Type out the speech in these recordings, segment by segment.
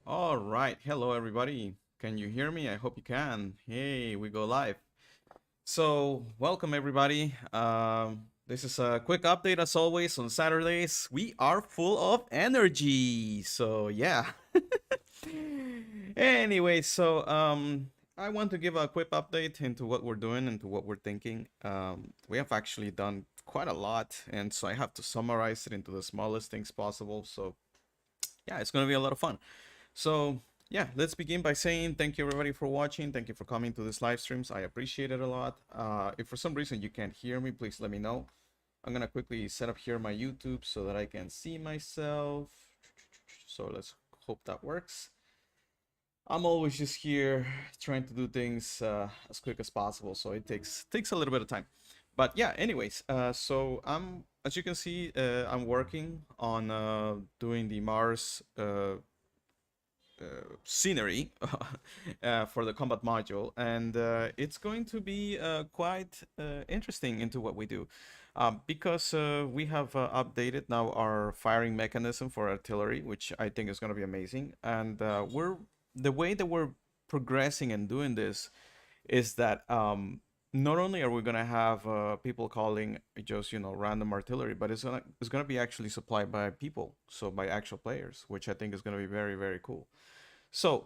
All right. Hello, everybody. Can you hear me? I hope you can. Hey, we go live. So, welcome, everybody. This is a quick update, as always, on Saturdays. We are full of energy. So, yeah. Anyway, I want to give a quick update into what we're doing, into what we're thinking. We have actually done quite a lot, and so I have to summarize it into the smallest things possible. So, yeah, it's going to be a lot of fun. So yeah, let's begin by saying thank you everybody for watching. Thank you for coming to this live streams. I appreciate it a lot. If for some reason you can't hear me, please let me know. I'm gonna quickly set up here my YouTube so that I can see myself. So let's hope that works. I'm always just here trying to do things as quick as possible, so it takes a little bit of time. But yeah, anyways, so I'm as you can see, I'm working on doing the Mars scenery for the combat module, and it's going to be quite interesting into what we do. Because we have updated now our firing mechanism for artillery, which I think is going to be amazing. And we're the way that we're progressing and doing this is that not only are we going to have people calling just random artillery, but it's gonna be actually supplied by people, so by actual players, which I think is going to be very very cool. So,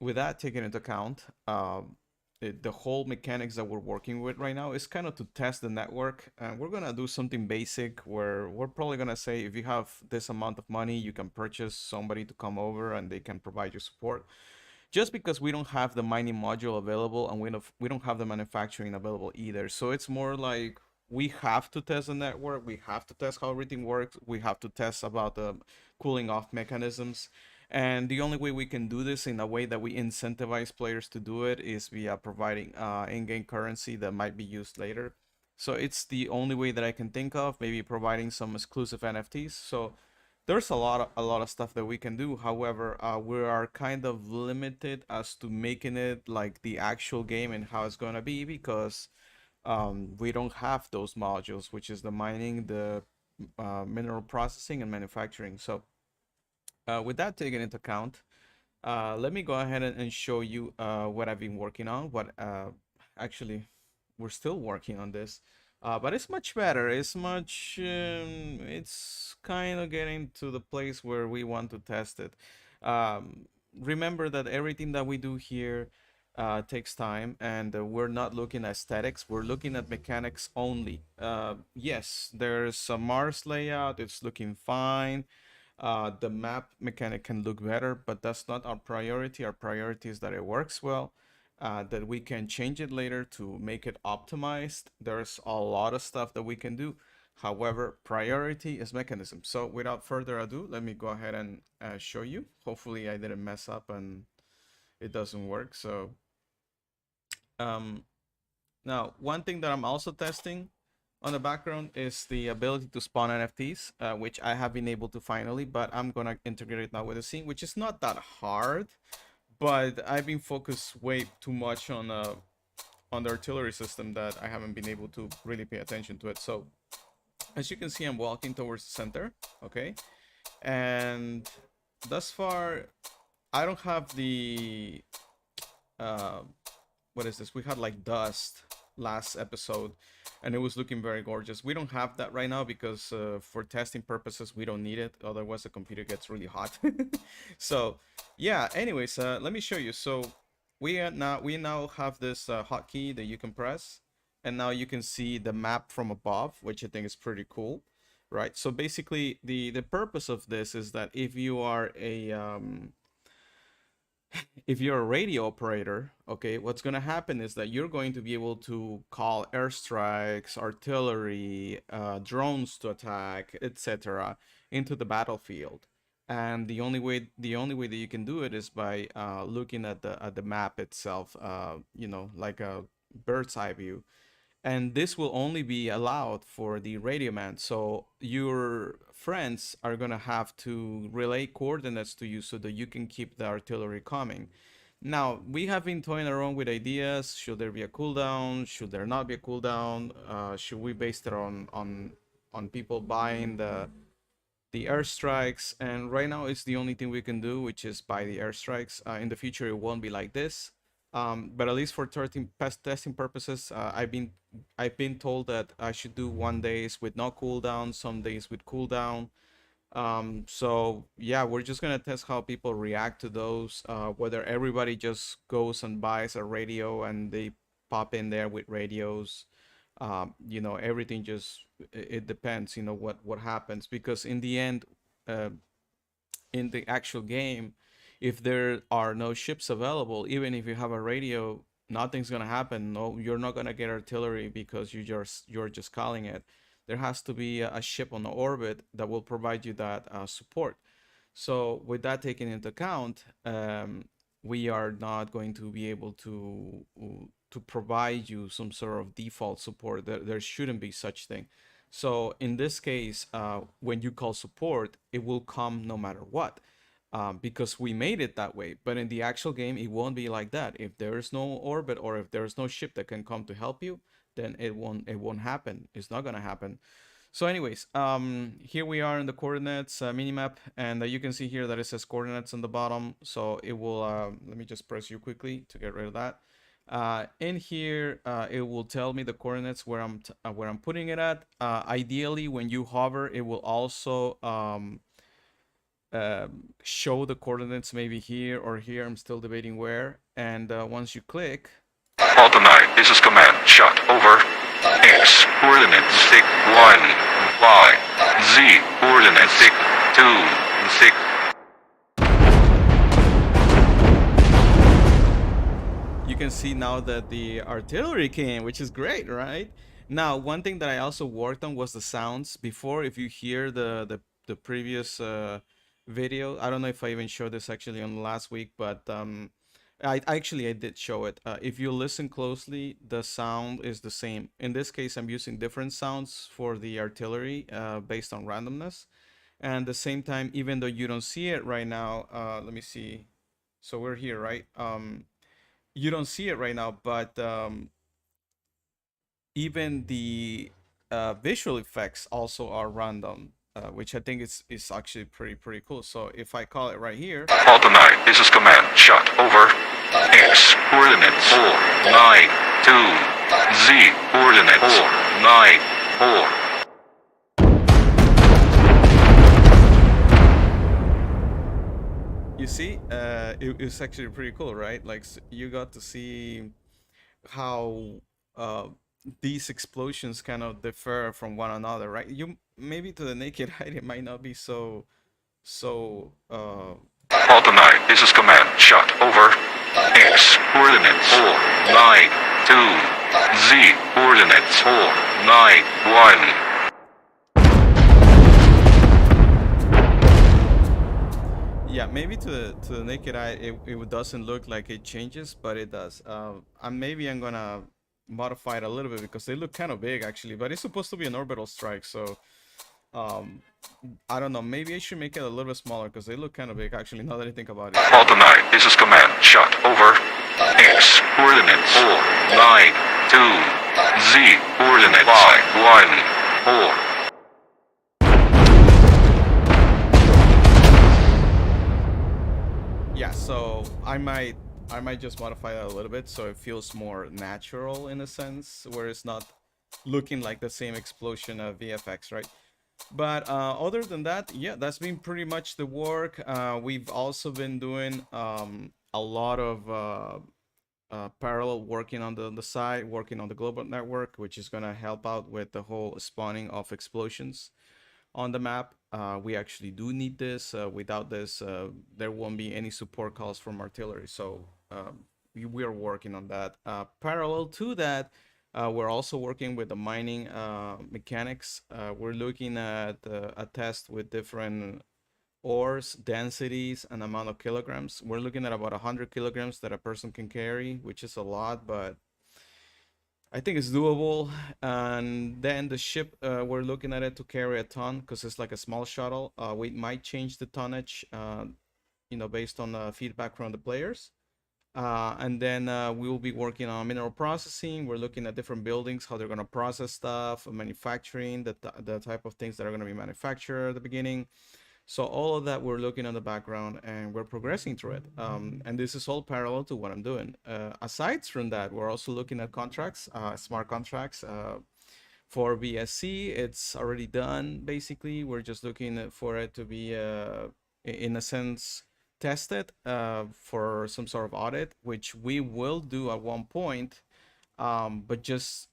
with that taken into account, the whole mechanics that we're working with right now is kind of to test the network. And we're going to do something basic where we're probably going to say if you have this amount of money, you can purchase somebody to come over and they can provide you support. Just because we don't have the mining module available and we don't have the manufacturing available either. So it's more like we have to test the network, we have to test how everything works, we have to test about the cooling off mechanisms. And the only way we can do this in a way that we incentivize players to do it is via providing in-game currency that might be used later. So it's the only way that I can think of, maybe providing some exclusive NFTs. So there's a lot of stuff that we can do. However, we are kind of limited as to making it like the actual game and how it's gonna be because we don't have those modules, which is the mining, the mineral processing, and manufacturing. So with that taken into account, let me go ahead and show you what I've been working on. What actually, we're still working on this, but it's much better. It's much. It's kind of getting to the place where we want to test it. Remember that everything that we do here takes time, and we're not looking at aesthetics. We're looking at mechanics only. Yes, there's a Mars layout. It's looking fine. The map mechanic can look better, but that's not our priority. Our priority is that it works well, that we can change it later to make it optimized. There's a lot of stuff that we can do. However, priority is mechanism. So without further ado, let me go ahead and show you. Hopefully I didn't mess up and it doesn't work. So um, now one thing that I'm also testing on the background is the ability to spawn NFTs, which I have been able to finally, but I'm gonna integrate it now with the scene, which is not that hard, but I've been focused way too much on the artillery system that I haven't been able to really pay attention to it. So as you can see, I'm walking towards the center, okay? And thus far, I don't have the uh, what is this? We had like dust last episode and it was looking very gorgeous. We don't have that right now because for testing purposes we don't need it, otherwise the computer gets really hot. So yeah, anyways, let me show you. So we now have this hotkey that you can press, and now you can see the map from above, which I think is pretty cool, right? So basically the purpose of this is that if you're a radio operator, okay, what's going to happen is that you're going to be able to call airstrikes, artillery, drones to attack, etc., into the battlefield. And the only way that you can do it is by looking at the map itself, like a bird's eye view, and this will only be allowed for the radio man. So your friends are gonna have to relay coordinates to you so that you can keep the artillery coming. Now we have been toying around with ideas. Should there be a cooldown? Should there not be a cooldown? Should we base it on people buying the airstrikes, and right now it's the only thing we can do, which is buy the airstrikes. In the future, it won't be like this. But at least for testing purposes, I've been told that I should do 1 days with no cooldown, some days with cooldown. So yeah, we're just gonna test how people react to those. Whether everybody just goes and buys a radio and they pop in there with radios. Everything just it depends. What happens, because in the end, uh, in the actual game, if there are no ships available, even if you have a radio, nothing's gonna happen. No, you're not gonna get artillery because you're just calling it. There has to be a ship on the orbit that will provide you that support. So with that taken into account, we are not going to be able to provide you some sort of default support. There shouldn't be such thing. So in this case, when you call support, it will come no matter what, because we made it that way. But in the actual game, it won't be like that. If there is no orbit or if there is no ship that can come to help you, then it won't happen. It's not gonna happen. So anyways, here we are in the coordinates minimap, and you can see here that it says coordinates on the bottom. So it will, let me just press U quickly to get rid of that. In here, it will tell me the coordinates where I'm putting it at. Ideally, when you hover, it will also show the coordinates maybe here or here. I'm still debating where. And once you click, Alpha 9, this is command. Shot. Over. X. Coordinates 6, 1. Y. Z. Coordinates 6, 2, 6. you can see now that the artillery came, which is great, right? Now, one thing that I also worked on was the sounds. Before, if you hear the previous video, I don't know if I even showed this actually on last week, but I did show it. If you listen closely, the sound is the same. In this case, I'm using different sounds for the artillery based on randomness. And at the same time, even though you don't see it right now, let me see. So we're here, right? You don't see it right now, but even the visual effects also are random, which I think is actually pretty cool. So if I call it right here, Alpha 9, this is command. Shot. Over. X. Coordinates 4, 9, 2. Z. Coordinates 4, 9, 4. you see, it's actually pretty cool, right? Like you got to see how these explosions kind of differ from one another, right? You maybe to the naked eye it might not be so. Alpha 9, this is command. Shot. Over. X. Coordinates 4, 9, 2. Z. Coordinates 4, 9, 1. Yeah, maybe to the naked eye it doesn't look like it changes, but it does. I'm gonna modify it a little bit because they look kind of big actually, but it's supposed to be an orbital strike, so um, I don't know. Maybe I should make it a little bit smaller because they look kind of big actually. Now that I think about it. Alpha 9, this is command. Shot. Over. X. Coordinates 4, 9, 2. Z. Coordinates 5, 1, 4. Yeah, so I might just modify that a little bit so it feels more natural in a sense, where it's not looking like the same explosion of VFX, right? But other than that, yeah, that's been pretty much the work. We've also been doing a lot of parallel working on the side, working on the global network, which is gonna help out with the whole spawning of explosions on the map. We actually do need this. Without this, there won't be any support calls from artillery. So we are working on that. Parallel to that, we're also working with the mining mechanics. We're looking at a test with different ores, densities, and amount of kilograms. We're looking at about 100 kilograms that a person can carry, which is a lot, but I think it's doable. And then the ship, we're looking at it to carry a ton because it's like a small shuttle. We might change the tonnage, based on feedback from the players. And then we will be working on mineral processing. We're looking at different buildings, how they're going to process stuff, manufacturing, the type of things that are going to be manufactured at the beginning. So all of that we're looking on the background and we're progressing through it. And this is all parallel to what I'm doing. Aside from that, we're also looking at contracts, smart contracts. For BSC, it's already done. Basically, we're just looking for it to be, in a sense, tested for some sort of audit, which we will do at one point, but just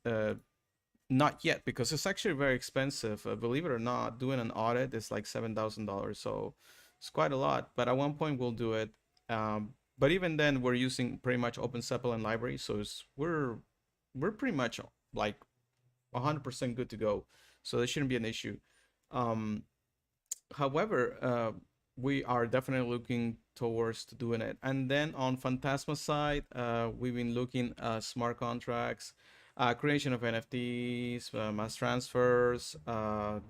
not yet because it's actually very expensive. Believe it or not, doing an audit is like $7,000, so it's quite a lot. But at one point, we'll do it. But even then, we're using pretty much Open and library, so we're pretty much like 100% good to go. So there shouldn't be an issue. Um, However, we are definitely looking towards to doing it. And then on Phantasma side, we've been looking at smart contracts, creation of NFTs, mass transfers,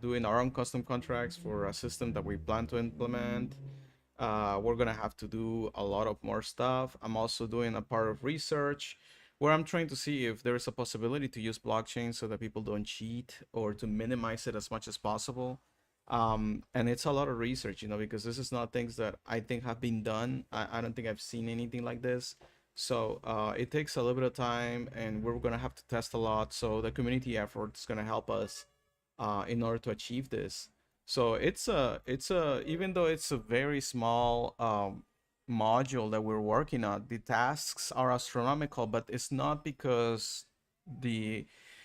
doing our own custom contracts for a system that we plan to implement. We're gonna have to do a lot of more stuff. I'm also doing a part of research where I'm trying to see if there is a possibility to use blockchain so that people don't cheat or to minimize it as much as possible. And it's a lot of research, because this is not things that I think have been done. I don't think I've seen anything like this. So it takes a little bit of time, and we're gonna have to test a lot. So the community effort is gonna help us in order to achieve this. So it's a even though it's a very small module that we're working on, the tasks are astronomical, but the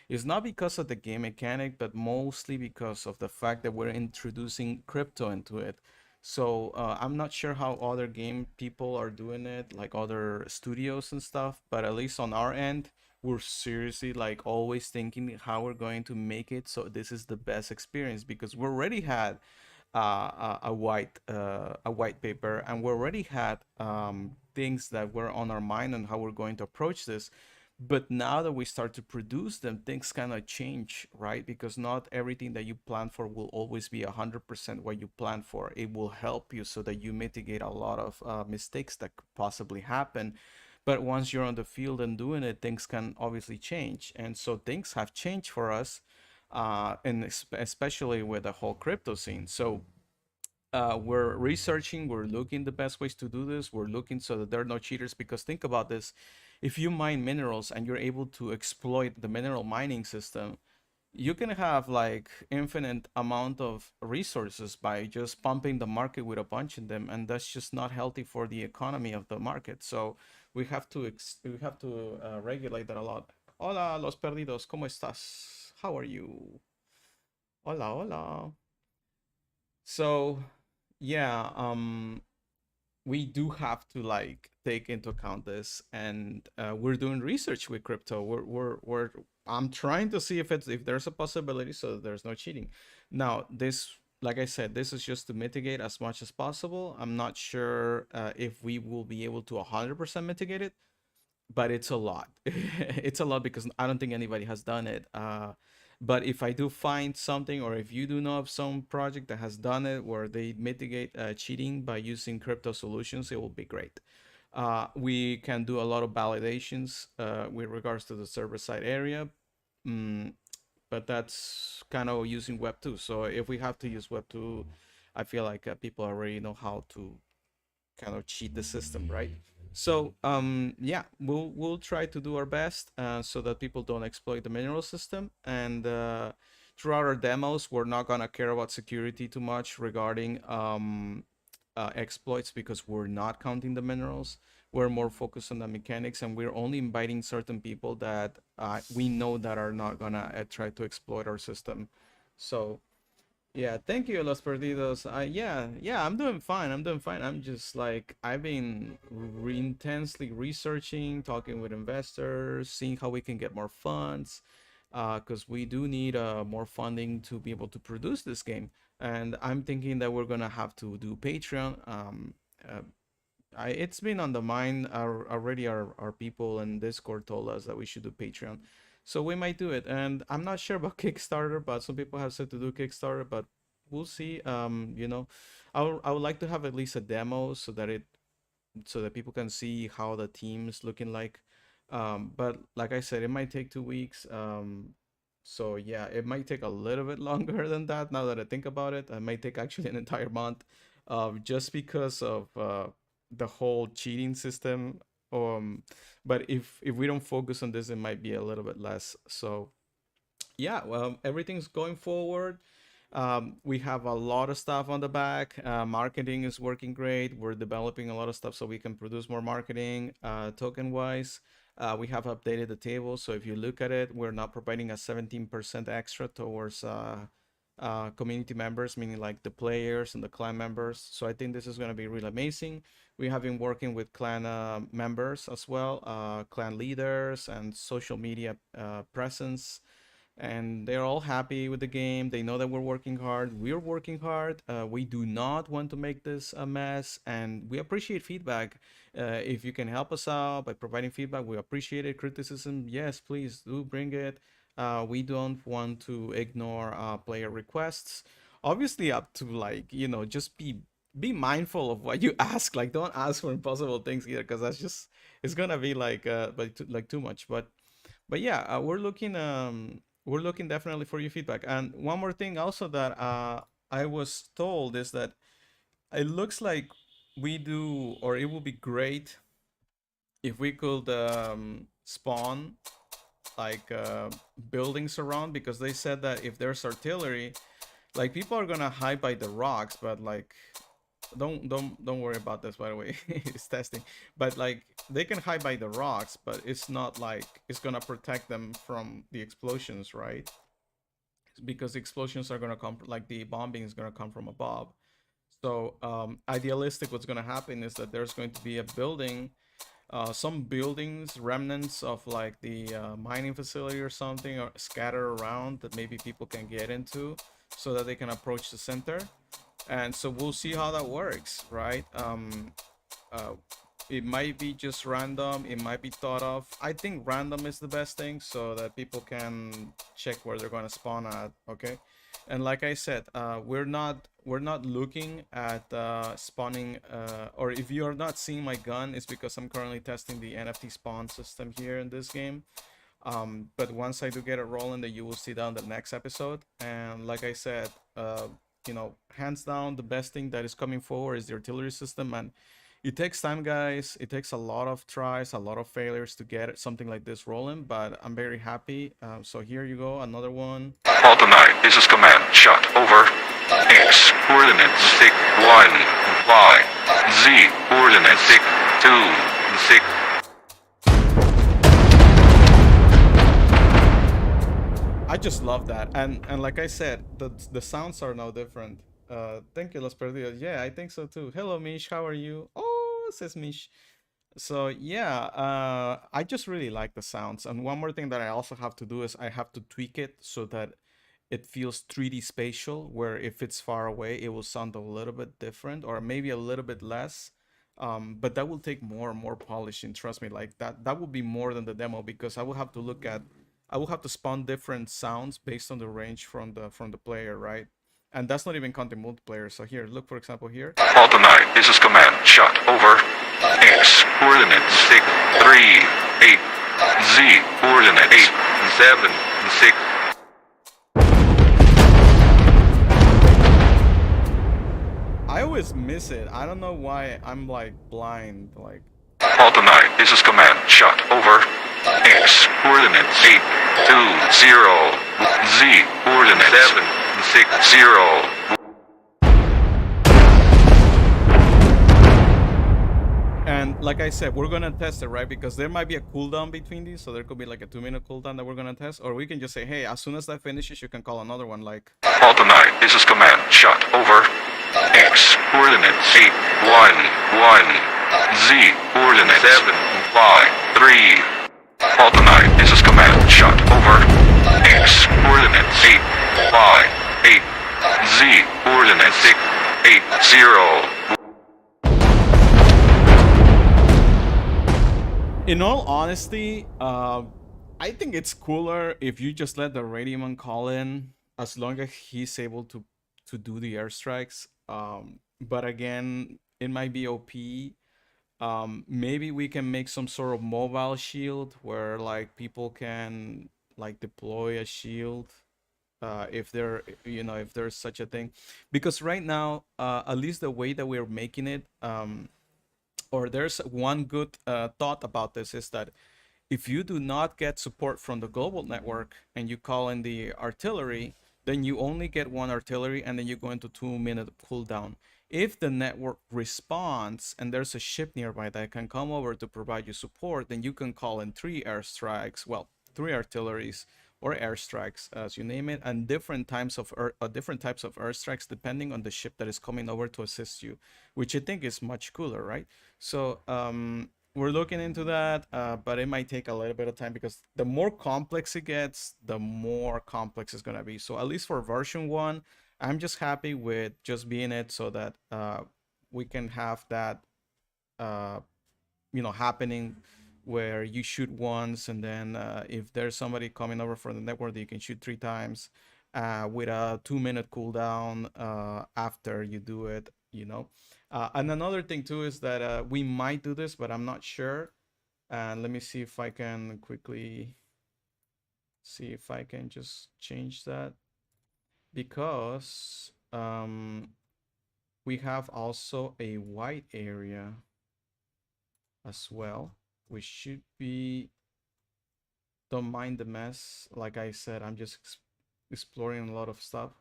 it's not because of the game mechanic, but mostly because of the fact that we're introducing crypto into it. So I'm not sure how other game people are doing it, like other studios and stuff, but at least on our end, we're seriously like always thinking how we're going to make it so this is the best experience because we already had a white paper and we already had things that were on our mind and how we're going to approach this. But now that we start to produce them, things kind of change, right? Because not everything that you plan for will always be 100% what you plan for. It will help you so that you mitigate a lot of mistakes that could possibly happen. But once you're on the field and doing it, things can obviously change. And so things have changed for us, and especially with the whole crypto scene. So we're researching, we're looking the best ways to do this, we're looking so that there are no cheaters, because think about this, if you mine minerals and you're able to exploit the mineral mining system, you can have like infinite amount of resources by just pumping the market with a bunch of them, and that's just not healthy for the economy of the market. So we have to regulate that a lot. Hola, los perdidos, ¿cómo estás? How are you? Hola, hola. So yeah, we do have to like take into account this, and we're doing research with crypto. We're I'm trying to see if there's a possibility so that there's no cheating. Now this, like I said, this is just to mitigate as much as possible. I'm not sure if we will be able to 100% mitigate it, but it's a lot. It's a lot because I don't think anybody has done it. But if I do find something, or if you do know of some project that has done it where they mitigate cheating by using crypto solutions, it will be great. We can do a lot of validations with regards to the server side area, mm, but that's kind of using Web 2. So if we have to use Web 2, I feel like people already know how to kind of cheat the system, right? So yeah, we'll try to do our best so that people don't exploit the mineral system. And throughout our demos, we're not gonna care about security too much regarding exploits because we're not counting the minerals. We're more focused on the mechanics, and we're only inviting certain people that we know that are not gonna try to exploit our system. So yeah, thank you, Los Perdidos. Yeah, I'm doing fine. I'm doing fine. I'm just like I've been intensely researching, talking with investors, seeing how we can get more funds, because we do need more funding to be able to produce this game. And I'm thinking that we're gonna have to do Patreon. Uh, it's been on the mind already. Our people in Discord told us that we should do Patreon, so we might do it. And I'm not sure about Kickstarter, but some people have said to do Kickstarter, but we'll see. I would like to have at least a demo so that so that people can see how the team's looking like. But like I said, it might take 2 weeks. So yeah, it might take a little bit longer than that. Now that I think about it, it might take actually an entire month, just because of the whole cheating system. Um, but if we don't focus on this, it might be a little bit less. So yeah, well, everything's going forward. We have a lot of stuff on the back. Marketing is working great. We're developing a lot of stuff so we can produce more marketing. Token wise, we have updated the table. So if you look at it, we're now providing a 17% extra towards community members, meaning like the players and the clan members. So I think this is going to be really amazing. We have been working with clan members as well, clan leaders and social media presence, and they're all happy with the game. They know that we're working hard. We're working hard. We do not want to make this a mess, and we appreciate feedback. If you can help us out by providing feedback, we appreciate it. Criticism, yes, please do bring it. We don't want to ignore player requests. Obviously, up to like, just be mindful of what you ask. Like, don't ask for impossible things either, because that's just, it's gonna be like like too much. But yeah, we're looking definitely for your feedback. And one more thing also that I was told is that it looks like we do, or it would be great if we could spawn like buildings around, because they said that if there's artillery, like people are gonna hide by the rocks, but like don't worry about this, by the way. It's testing, but like they can hide by the rocks, but it's not like it's gonna protect them from the explosions, right? Because the explosions are gonna come, like the bombing is gonna come from above. So idealistic, what's gonna happen is that there's going to be a building, some buildings, remnants of like the mining facility or something, or scattered around that maybe people can get into, so that they can approach the center. And so we'll see how that works, right? Uh, it might be just random, it might be thought of. I think random is the best thing, so that people can check where they're going to spawn at. Okay, and like I said, we're not looking at spawning, or if you are not seeing my gun, it's because I'm currently testing the NFT spawn system here in this game. But once I do get it rolling, then you will see that on the next episode. And like I said, hands down, the best thing that is coming forward is the artillery system. And it takes time, guys. It takes a lot of tries, a lot of failures to get something like this rolling, but I'm very happy. So here you go, another one. Alpha 9, this is command. Shot over. X. Coordinates 6, 1, Y. Z. Coordinates 6, 2, 6. I just love that, and like I said, the sounds are now different. Thank you, Los Perdidos. Yeah, I think so too. Hello, Mish. How are you? Oh, says Mish. So yeah, I just really like the sounds. And one more thing that I also have to do is I have to tweak it so that it feels 3D spatial, where if it's far away, it will sound a little bit different, or maybe a little bit less. But that will take more and more polishing. Trust me, like that will be more than the demo, because I will have to spawn different sounds based on the range from the player, right? And that's not even counting multiplayer. So here, look, for example, here. Alpha 9, this is command. Shot over. X. Coordinates 6, 3, 8. Z. Coordinates 8, 7, 6. I always miss it. I don't know why I'm like blind. Like, Alpha 9, this is command. Shot over. X. Coordinates 8, 2, 0. Z. Coordinates 7, 6, 0. and like I said, we're gonna test it, right? Because there might be a cooldown between these, so there could be like a 2-minute cooldown that we're gonna test, or we can just say, hey, as soon as that finishes, you can call another one. Like, Alpha 9, this is command. Shot over. X. Coordinates 8, 1, 1. Z. Coordinates 7, 5, 3. Alpha 9, this is command. Shot over. X. Coordinates 8, 5, 8. Z. Coordinates 6, 8, 0. in all honesty, I think it's cooler if you just let the Radiumon call in, as long as he's able to do the airstrikes. But again, it might be OP. Maybe we can make some sort of mobile shield where like people can like deploy a shield if there if there's such a thing, because right now at least the way that we're making it, or there's one good thought about this is that if you do not get support from the global network and you call in the artillery, then you only get one artillery and then you go into 2-minute cooldown. If the network responds and there's a ship nearby that can come over to provide you support, then you can call in 3 airstrikes, well, 3 artilleries or airstrikes, as you name it, and different types of airstrikes depending on the ship that is coming over to assist you, which I think is much cooler, right? So we're looking into that, but it might take a little bit of time because the more complex it gets, the more complex it's gonna be. So at least for version 1, I'm just happy with just being it so that we can have that happening where you shoot once and then if there's somebody coming over from the network, you can shoot 3 times with a 2-minute cooldown after you do it, and another thing too is that we might do this, but I'm not sure. And let me see if I can quickly see if I can just change that, because we have also a white area as well, which should be, don't mind the mess. Like I said, I'm just exploring a lot of stuff.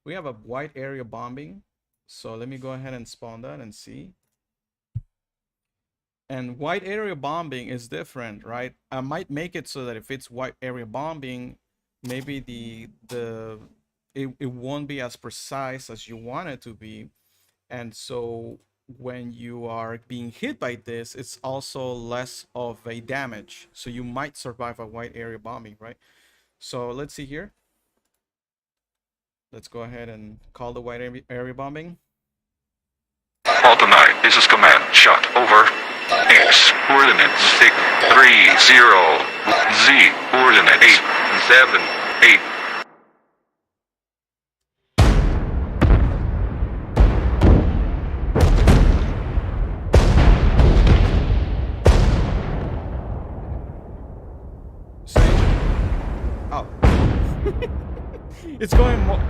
We have a white area bombing. So let me go ahead and spawn that and see. And white area bombing is different, right? I might make it so that if it's white area bombing, maybe it won't be as precise as you want it to be. And so when you are being hit by this, it's also less of a damage. So you might survive a white area bombing, right? So let's see here. Let's go ahead and call the white area bombing. Delta 9, this is command. Shot over. X, coordinates 630. Z, coordinate 878. Oh.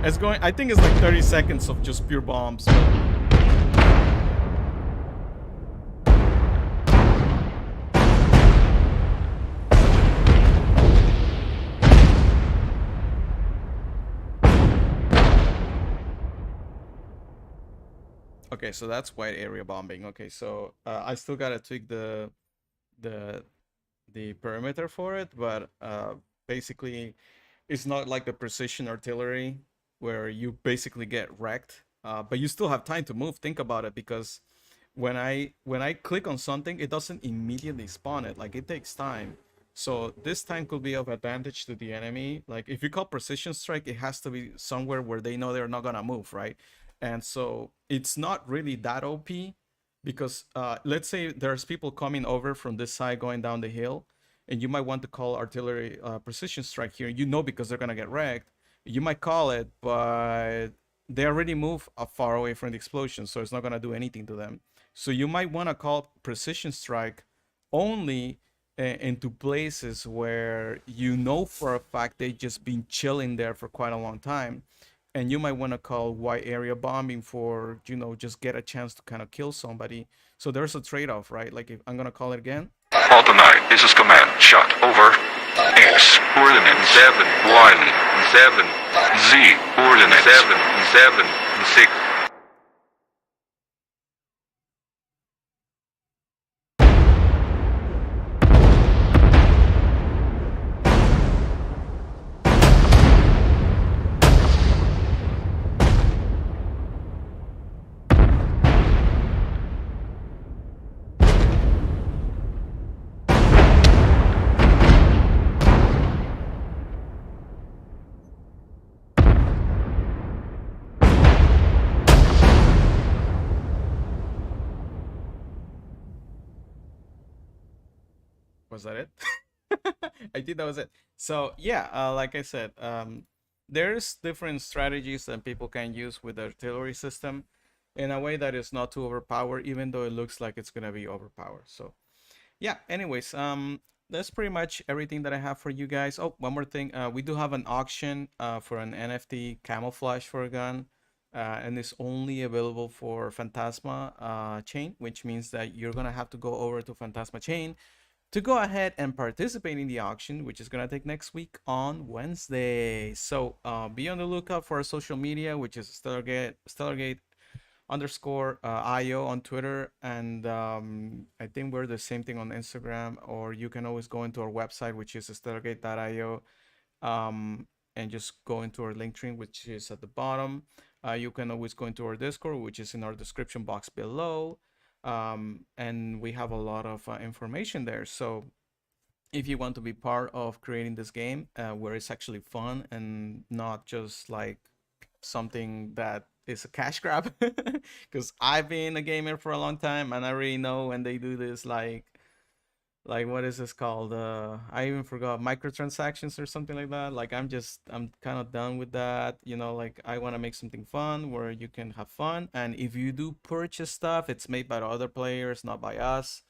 It's going, I think it's like 30 seconds of just pure bombs. Okay, so that's white area bombing. Okay, so I still gotta tweak the perimeter for it, but basically it's not like the precision artillery where you basically get wrecked, but you still have time to move. Think about it, because when I click on something, it doesn't immediately spawn it. Like, it takes time. So this time could be of advantage to the enemy. Like, if you call precision strike, it has to be somewhere where they know they're not gonna move, right? And so it's not really that OP, because let's say there's people coming over from this side going down the hill, and you might want to call artillery precision strike here, because they're gonna get wrecked. You might call it, but they already move far away from the explosion, so it's not gonna do anything to them. So you might want to call precision strike only into places where for a fact they've just been chilling there for quite a long time. And you might want to call white area bombing for, just get a chance to kind of kill somebody. So there's a trade-off, right? Like, if I'm going to call it again. Delta 9, this is command. Shot over. X, coordinate 717. Z, coordinate 776. Was that it? I think that was it. So yeah, like I said, there's different strategies that people can use with the artillery system. in a way that is not too overpowered, even though it looks like it's gonna be overpowered. So yeah, anyways, that's pretty much everything that I have for you guys. Oh, one more thing, we do have an auction for an NFT camouflage for a gun, and it's only available for Phantasma chain, which means that you're gonna have to go over to Phantasma chain to go ahead and participate in the auction, which is gonna take next week on Wednesday. So be on the lookout for our social media, which is Stellargate underscore IO on Twitter, and I think we're the same thing on Instagram. Or you can always go into our website, which is stellargate.io, and just go into our link tree, which is at the bottom. You can always go into our Discord, which is in our description box below, and we have a lot of information there. So if you want to be part of creating this game, where it's actually fun and not just like something that is a cash grab, because I've been a gamer for a long time and I already know when they do this, like what is this called, I even forgot, microtransactions or something like that. Like I'm kind of done with that, you know. Like I want to make something fun where you can have fun, and if you do purchase stuff, it's made by the other players, not by us.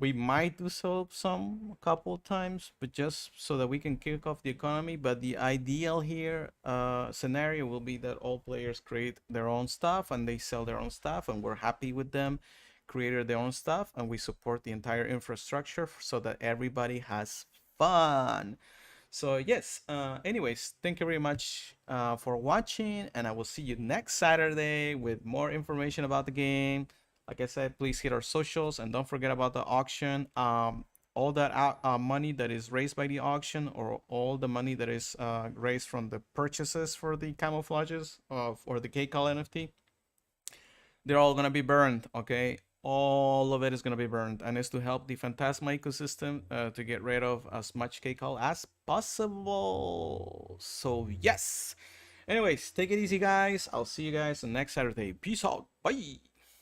We might do so some a couple times, but just so that we can kick off the economy. But the ideal here scenario will be that all players create their own stuff and they sell their own stuff, and we're happy with them created their own stuff, and we support the entire infrastructure so that everybody has fun. So yes, anyways, thank you very much for watching, and I will see you next Saturday with more information about the game. Like I said, please hit our socials and don't forget about the auction. All that money that is raised by the auction, or all the money that is raised from the purchases for the camouflages or the K-Call NFT, they're all gonna be burned, okay? All of it is gonna be burned, and it's to help the Phantasma ecosystem to get rid of as much K-Call as possible. So yes. Anyways, take it easy, guys. I'll see you guys next Saturday. Peace out. Bye.